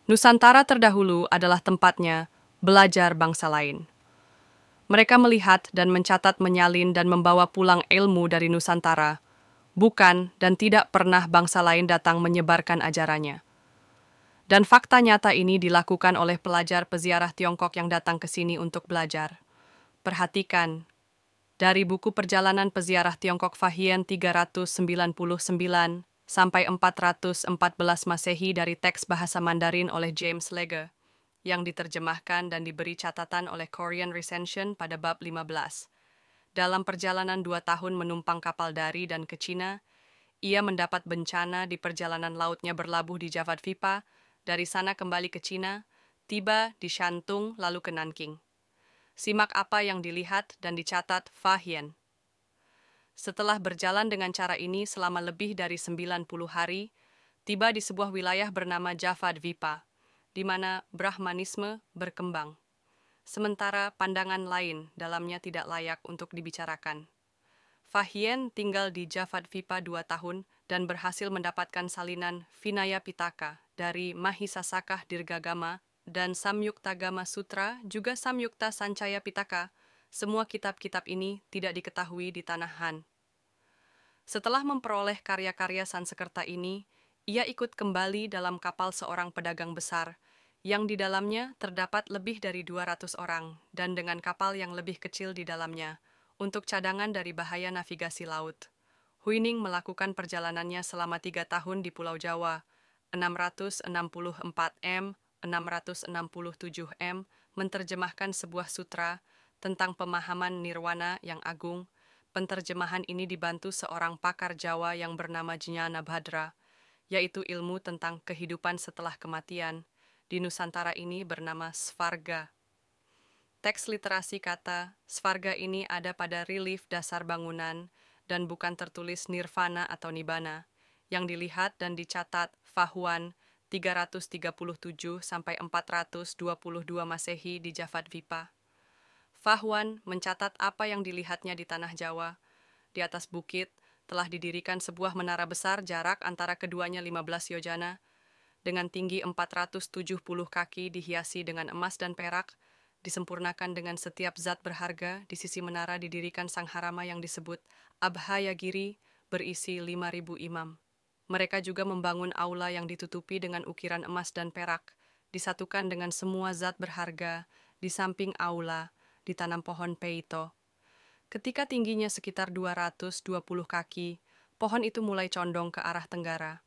Nusantara terdahulu adalah tempatnya belajar bangsa lain. Mereka melihat dan mencatat, menyalin dan membawa pulang ilmu dari Nusantara, bukan dan tidak pernah bangsa lain datang menyebarkan ajarannya. Dan fakta nyata ini dilakukan oleh pelajar peziarah Tiongkok yang datang ke sini untuk belajar. Perhatikan, dari buku perjalanan peziarah Tiongkok Fahian 399 sampai 414 Masehi dari teks bahasa Mandarin oleh James Legge, yang diterjemahkan dan diberi catatan oleh Korean Recension pada bab 15. Dalam perjalanan 2 tahun menumpang kapal dari dan ke Cina, ia mendapat bencana di perjalanan lautnya berlabuh di Javad Vipa, dari sana kembali ke Cina, tiba di Shantung lalu ke Nanking. Simak apa yang dilihat dan dicatat Fahian. Setelah berjalan dengan cara ini selama lebih dari 90 hari, tiba di sebuah wilayah bernama Javad Vipa, di mana Brahmanisme berkembang. Sementara pandangan lain dalamnya tidak layak untuk dibicarakan. Fahian tinggal di Javad Vipa 2 tahun dan berhasil mendapatkan salinan Vinaya Pitaka dari Mahisasaka Dirgagama dan Samyuktagama Sutra, juga Samyukta Sancaya Pitaka. Semua kitab-kitab ini tidak diketahui di tanah Han. Setelah memperoleh karya-karya Sansekerta ini, ia ikut kembali dalam kapal seorang pedagang besar, yang di dalamnya terdapat lebih dari 200 orang, dan dengan kapal yang lebih kecil di dalamnya, untuk cadangan dari bahaya navigasi laut. Huining melakukan perjalanannya selama 3 tahun di Pulau Jawa, 664 m, 667 m, menerjemahkan sebuah sutra tentang pemahaman nirwana yang agung. Penterjemahan ini dibantu seorang pakar Jawa yang bernama Jnana Bhadra, yaitu ilmu tentang kehidupan setelah kematian. Di Nusantara ini bernama Svarga. Teks literasi kata Svarga ini ada pada relief dasar bangunan dan bukan tertulis nirvana atau nibbana, yang dilihat dan dicatat Fahuan 337 sampai 422 Masehi di Javad Vipa. Fahuan mencatat apa yang dilihatnya di tanah Jawa. Di atas bukit telah didirikan sebuah menara besar, jarak antara keduanya 15 yojana, dengan tinggi 470 kaki, dihiasi dengan emas dan perak, disempurnakan dengan setiap zat berharga. Di sisi menara didirikan sangharama yang disebut Abhayagiri, berisi 5.000 imam. Mereka juga membangun aula yang ditutupi dengan ukiran emas dan perak, disatukan dengan semua zat berharga. Di samping aula ditanam pohon peito. Ketika tingginya sekitar 220 kaki, pohon itu mulai condong ke arah tenggara.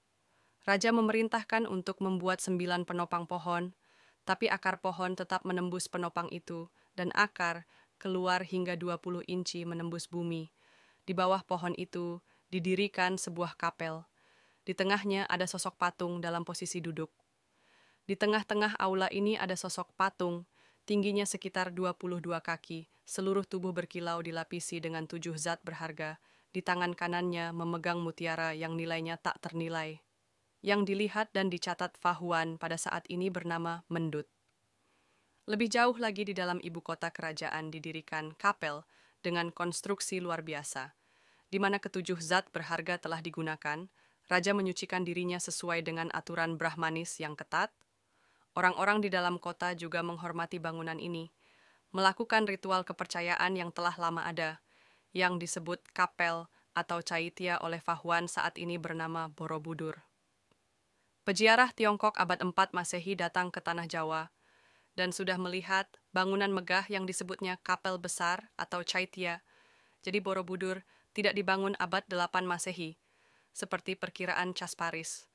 Raja memerintahkan untuk membuat 9 penopang pohon, tapi akar pohon tetap menembus penopang itu, dan akar keluar hingga 20 inci menembus bumi. Di bawah pohon itu didirikan sebuah kapel. Di tengahnya ada sosok patung dalam posisi duduk. Di tengah-tengah aula ini ada sosok patung, tingginya sekitar 22 kaki, seluruh tubuh berkilau dilapisi dengan 7 zat berharga, di tangan kanannya memegang mutiara yang nilainya tak ternilai. Yang dilihat dan dicatat Fahuan pada saat ini bernama Mendut. Lebih jauh lagi di dalam ibu kota kerajaan didirikan kapel dengan konstruksi luar biasa, di mana ketujuh zat berharga telah digunakan. Raja menyucikan dirinya sesuai dengan aturan Brahmanis yang ketat. Orang-orang di dalam kota juga menghormati bangunan ini, melakukan ritual kepercayaan yang telah lama ada, yang disebut kapel atau caitya oleh Fahuan saat ini bernama Borobudur. Peziarah Tiongkok abad 4 Masehi datang ke tanah Jawa dan sudah melihat bangunan megah yang disebutnya kapel besar atau caitya. Jadi Borobudur tidak dibangun abad 8 Masehi, seperti perkiraan Casparis.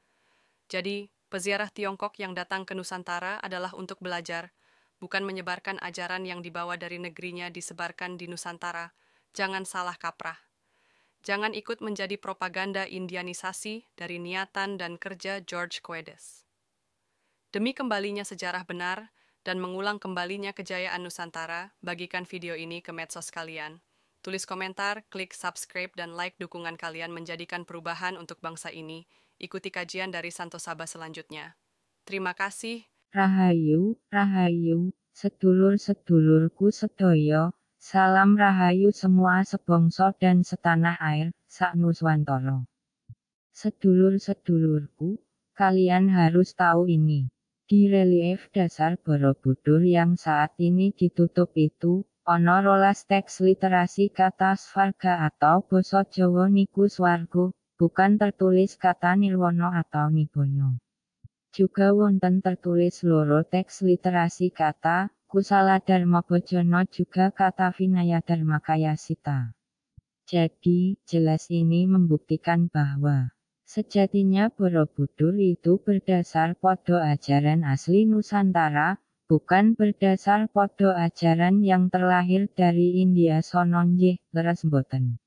Jadi, peziarah Tiongkok yang datang ke Nusantara adalah untuk belajar, bukan menyebarkan ajaran yang dibawa dari negerinya disebarkan di Nusantara. Jangan salah kaprah. Jangan ikut menjadi propaganda Indianisasi dari niatan dan kerja George Quedes. Demi kembalinya sejarah benar dan mengulang kembalinya kejayaan Nusantara, bagikan video ini ke medsos kalian. Tulis komentar, klik subscribe, dan like. Dukungan kalian menjadikan perubahan untuk bangsa ini. Ikuti kajian dari Santo Saba selanjutnya. Terima kasih. Rahayu, Rahayu, sedulur-sedulurku sedaya, salam Rahayu semua sebangsa dan setanah air, saknuswantara. Sedulur-sedulurku, kalian harus tahu ini. Di relief dasar Borobudur yang saat ini ditutup itu, ana 12 teks literasi kata Svarga atau basa Jawa niku swarga, bukan tertulis kata Nirwana atau Nibbana. Juga wonten tertulis 2 teks literasi kata Kusala Dharma Bojana juga kata Vinaya Dharmakayasita. Jadi, jelas ini membuktikan bahwa sejatinya Borobudur itu berdasar podo ajaran asli Nusantara, bukan berdasar podo ajaran yang terlahir dari India sono nggih, leres mboten.